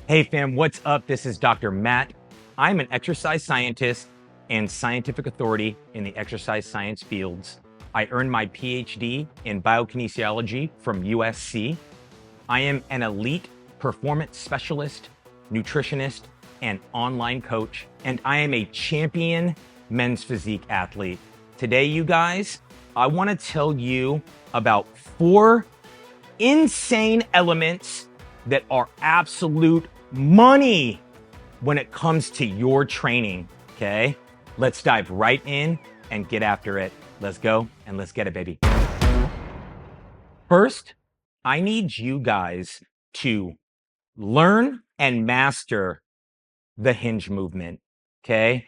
Hey fam, what's up? This is Dr. Matt. I'm an exercise scientist and scientific authority in the exercise science fields. I earned my PhD in biokinesiology from USC. I am an elite performance specialist, nutritionist, and online coach, and I am a champion men's physique athlete. Today, you guys, I want to tell you about 4 insane elements that are absolute money when it comes to your training. Okay, let's dive right in and get after it. Let's go and let's get it, baby. First, I need you guys to learn and master the hinge movement. Okay,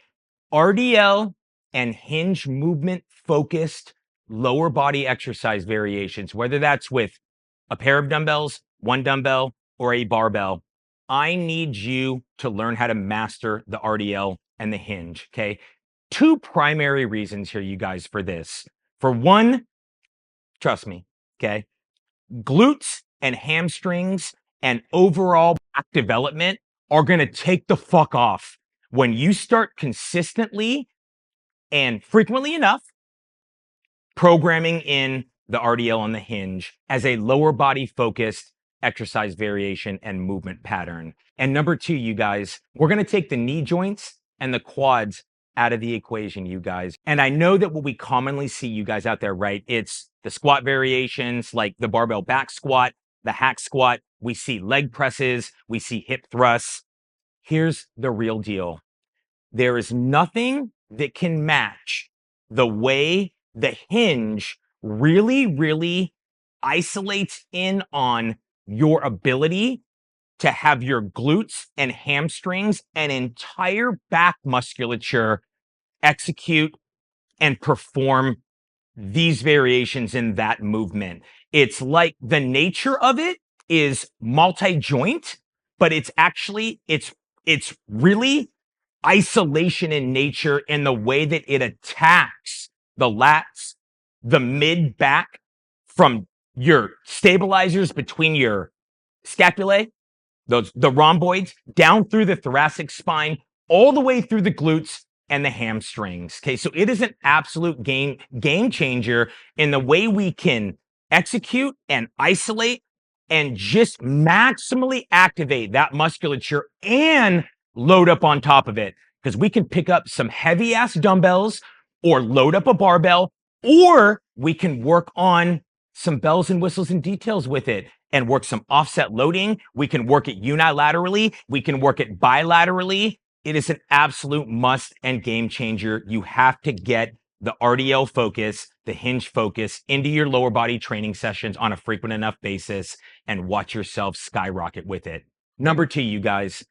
RDL and hinge movement focused lower body exercise variations, whether that's with a pair of dumbbells, one dumbbell, or a barbell. I need you to learn how to master the RDL and the hinge. Okay. 2 primary reasons here, you guys, for this. For one, trust me. Okay. Glutes and hamstrings and overall back development are going to take the fuck off when you start consistently and frequently enough programming in the RDL on the hinge as a lower body focused exercise variation and movement pattern. And number 2, you guys, we're going to take the knee joints and the quads out of the equation, you guys. And I know that what we commonly see, you guys out there, right? It's the squat variations like the barbell back squat, the hack squat. We see leg presses, we see hip thrusts. Here's the real deal. There is nothing that can match the way the hinge really isolates in on your ability to have your glutes and hamstrings and entire back musculature execute and perform these variations in that movement. It's like the nature of it is multi-joint, but it's really isolation in nature in the way that it attacks the lats, the mid back from your stabilizers between your scapulae, the rhomboids, down through the thoracic spine, all the way through the glutes and the hamstrings. Okay, so it is an absolute game changer in the way we can execute and isolate and just maximally activate that musculature and load up on top of it, because we can pick up some heavy ass dumbbells or load up a barbell, or we can work on some bells and whistles and details with it and work some offset loading. We can work it unilaterally. We can work it bilaterally. It is an absolute must and game changer. You have to get the RDL focus, the hinge focus into your lower body training sessions on a frequent enough basis and watch yourself skyrocket with it. Number 2, you guys,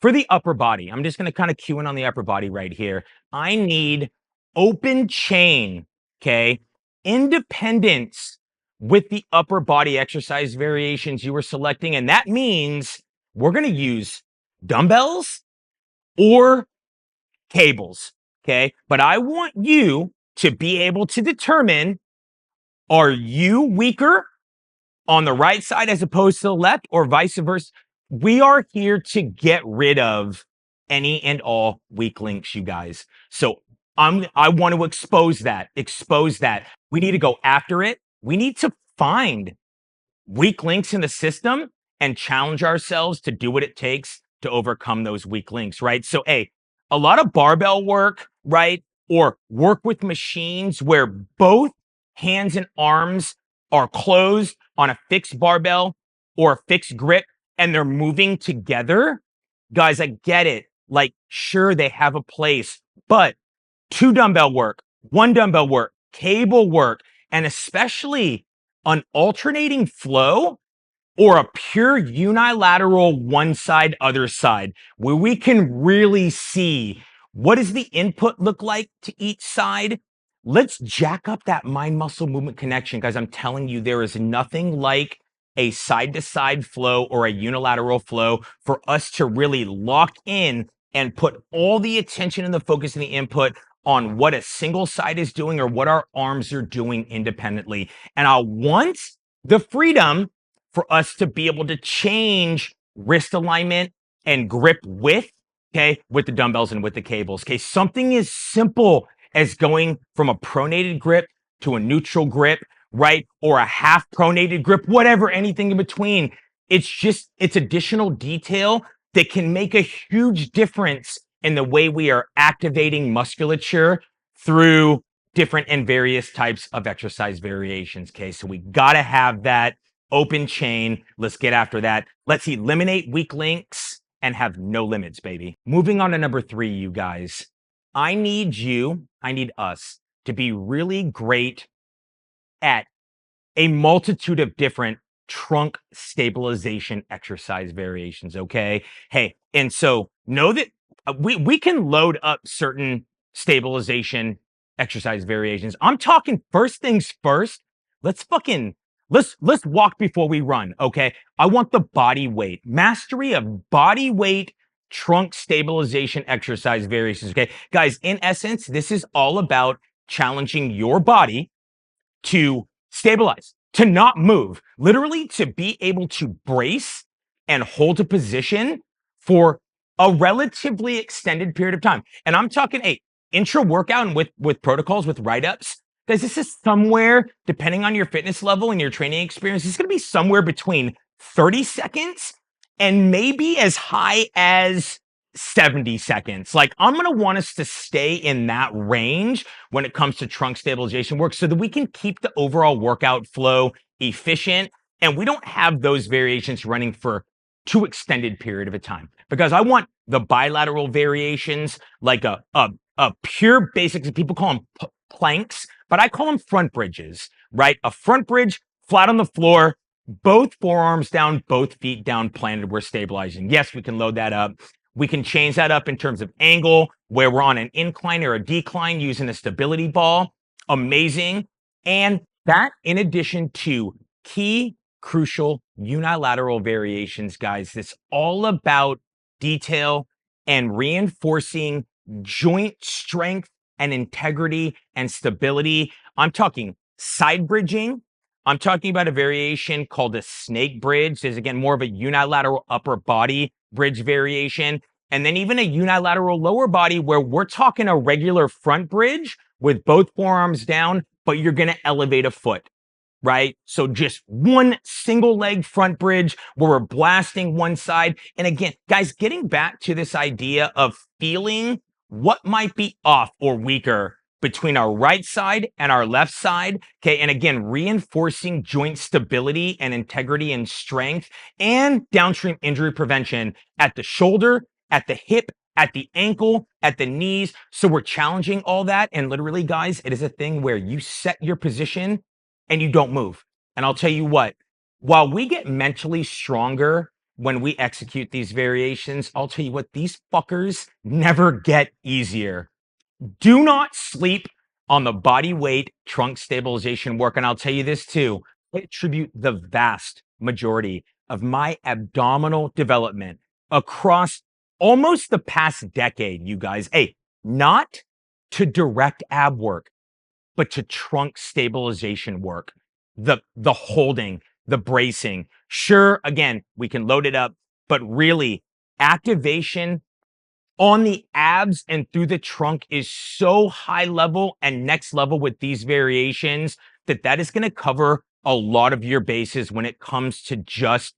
for the upper body, I'm just going to kind of cue in on the upper body right here. I need open chain, okay, independence with the upper body exercise variations you were selecting. And that means we're going to use dumbbells or cables, okay? But I want you to be able to determine, are you weaker on the right side as opposed to the left, or vice versa? We are here to get rid of any and all weak links, you guys. So I want to expose that. We need to go after it. We need to find weak links in the system and challenge ourselves to do what it takes to overcome those weak links, right? So, a lot of barbell work, right? Or work with machines where both hands and arms are closed on a fixed barbell or a fixed grip and they're moving together. Guys, I get it. Like, sure, they have a place, but 2 dumbbell work, 1 dumbbell work, cable work, and especially an alternating flow or a pure unilateral one side, other side, where we can really see what does the input look like to each side. Let's jack up that mind muscle movement connection, guys. I'm telling you, there is nothing like a side to side flow or a unilateral flow for us to really lock in and put all the attention and the focus and the input on what a single side is doing or what our arms are doing independently. And I want the freedom for us to be able to change wrist alignment and grip width, okay, with the dumbbells and with the cables. Okay, something as simple as going from a pronated grip to a neutral grip, right? Or a half pronated grip, whatever, anything in between. It's additional detail that can make a huge difference in the way we are activating musculature through different and various types of exercise variations. Okay, so we got to have that open chain. Let's get after that. Let's eliminate weak links and have no limits, baby. Moving on to number 3, you guys. I need us to be really great at a multitude of different trunk stabilization exercise variations. Okay. Hey, and so know that we can load up certain stabilization exercise variations. I'm talking first things first. Let's fucking let's walk before we run. Okay. I want the body weight mastery of body weight trunk stabilization exercise variations. Okay. Guys, in essence, this is all about challenging your body to stabilize, to not move, literally to be able to brace and hold a position for a relatively extended period of time. And I'm talking intra workout and with protocols, with write-ups. Guys, this is somewhere, depending on your fitness level and your training experience, it's going to be somewhere between 30 seconds and maybe as high as 70 seconds. Like, I'm going to want us to stay in that range when it comes to trunk stabilization work so that we can keep the overall workout flow efficient and we don't have those variations running for too extended period of a time. Because I want the bilateral variations, like a pure basics, people call them planks, but I call them front bridges, right? A front bridge flat on the floor, both forearms down, both feet down, planted, we're stabilizing. Yes, we can load that up. We can change that up in terms of angle, where we're on an incline or a decline using a stability ball. Amazing. And that, in addition to key, crucial unilateral variations, guys, it's all about detail and reinforcing joint strength and integrity and stability. I'm talking side bridging. I'm talking about a variation called a snake bridge. There's, again, more of a unilateral upper body bridge variation. And then even a unilateral lower body where we're talking a regular front bridge with both forearms down, but you're going to elevate a foot, right? So just one single leg front bridge where we're blasting one side. And again, guys, getting back to this idea of feeling what might be off or weaker between our right side and our left side. Okay. And again, reinforcing joint stability and integrity and strength and downstream injury prevention at the shoulder, at the hip, at the ankle, at the knees. So we're challenging all that. And literally, guys, it is a thing where you set your position and you don't move. And I'll tell you what, while we get mentally stronger when we execute these variations, I'll tell you what, these fuckers never get easier. Do not sleep on the body weight trunk stabilization work. And I'll tell you this too, I attribute the vast majority of my abdominal development across almost the past decade, you guys, not to direct ab work, but to trunk stabilization work, the holding, the bracing. Sure, again, we can load it up, but really activation on the abs and through the trunk is so high level and next level with these variations that is going to cover a lot of your bases when it comes to just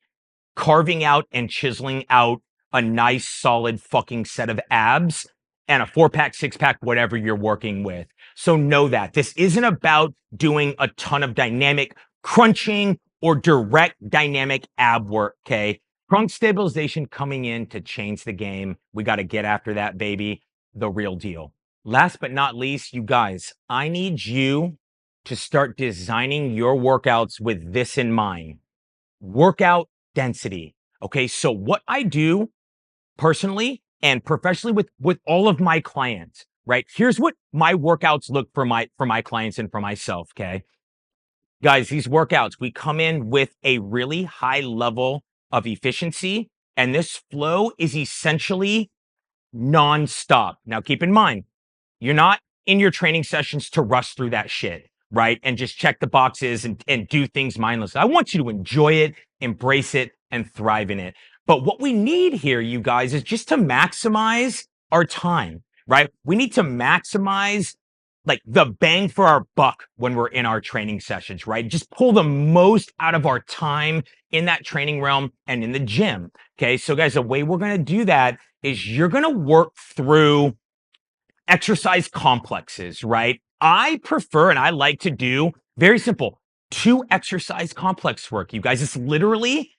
carving out and chiseling out a nice solid fucking set of abs and a 4-pack, 6-pack, whatever you're working with. So know that this isn't about doing a ton of dynamic crunching or direct dynamic ab work. Okay. Trunk stabilization coming in to change the game. We got to get after that, baby. The real deal. Last but not least, you guys, I need you to start designing your workouts with this in mind. Workout density. Okay. So what I do personally and professionally with all of my clients, right? Here's what my workouts look for my clients and for myself. Okay. Guys, these workouts, we come in with a really high level of efficiency, and this flow is essentially nonstop. Now, keep in mind, you're not in your training sessions to rush through that shit, right? And just check the boxes and do things mindlessly. I want you to enjoy it, embrace it, and thrive in it. But what we need here, you guys, is just to maximize our time, right? We need to maximize like the bang for our buck when we're in our training sessions, right? Just pull the most out of our time in that training realm and in the gym. Okay. So, guys, the way we're going to do that is you're going to work through exercise complexes, right? I prefer and I like to do very simple 2 exercise complex work. You guys, it's literally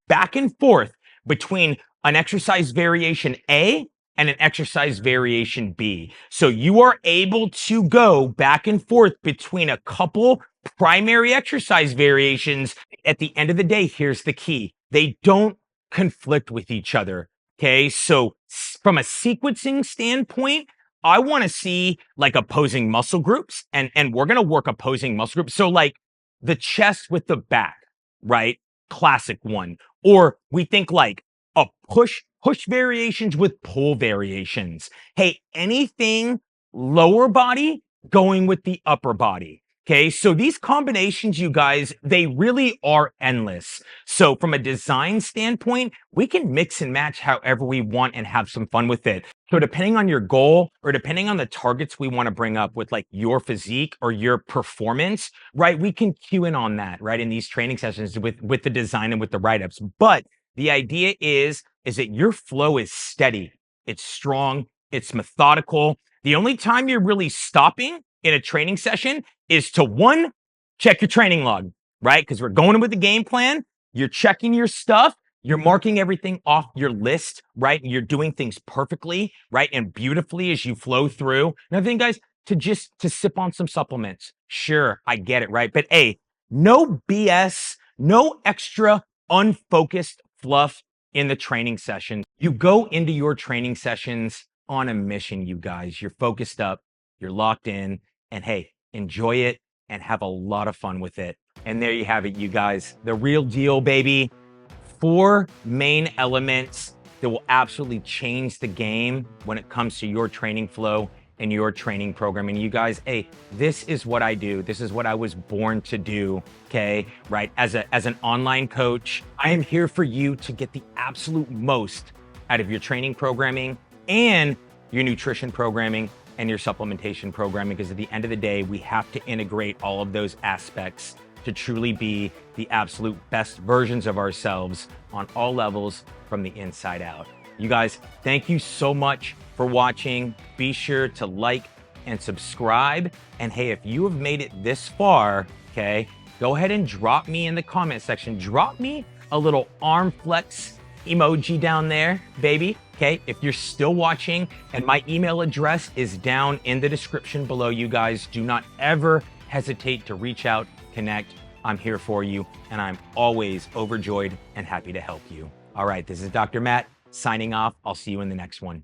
back and forth between an exercise variation A and an exercise variation B. So you are able to go back and forth between a couple primary exercise variations. At the end of the day, here's the key. They don't conflict with each other. Okay. So from a sequencing standpoint, I want to see like opposing muscle groups and we're going to work opposing muscle groups. So like the chest with the back, right? Classic one. Or we think like a push variations with pull variations. Hey, anything lower body going with the upper body. Okay, so these combinations, you guys, they really are endless. So from a design standpoint, we can mix and match however we want and have some fun with it. So depending on your goal or depending on the targets we want to bring up with like your physique or your performance, right? We can cue in on that, right? In these training sessions with the design and with the write-ups. But the idea is that your flow is steady, it's strong, it's methodical. The only time you're really stopping in a training session is to one, check your training log, right? Because we're going in with the game plan. You're checking your stuff. You're marking everything off your list, right? And you're doing things perfectly, right? And beautifully as you flow through. Another thing, guys, to sip on some supplements. Sure, I get it, right? But hey, no BS, no extra unfocused fluff in the training session. You go into your training sessions on a mission, you guys. You're focused up, you're locked in, and hey, enjoy it and have a lot of fun with it. And there you have it, you guys. The real deal, baby. 4 main elements that will absolutely change the game when it comes to your training flow and your training program. And you guys, hey, this is what I do. This is what I was born to do. Okay, right? As an online coach, I am here for you to get the absolute most out of your training programming and your nutrition programming and your supplementation programming, because at the end of the day, we have to integrate all of those aspects to truly be the absolute best versions of ourselves on all levels from the inside out. You guys, thank you so much for watching. Be sure to like and subscribe. And hey, if you have made it this far, okay, go ahead and drop me in the comment section. Drop me a little arm flex emoji down there, baby. Okay, if you're still watching, and my email address is down in the description below, you guys, do not ever hesitate to reach out, connect. I'm here for you, and I'm always overjoyed and happy to help you. All right, this is Dr. Matt signing off. I'll see you in the next one.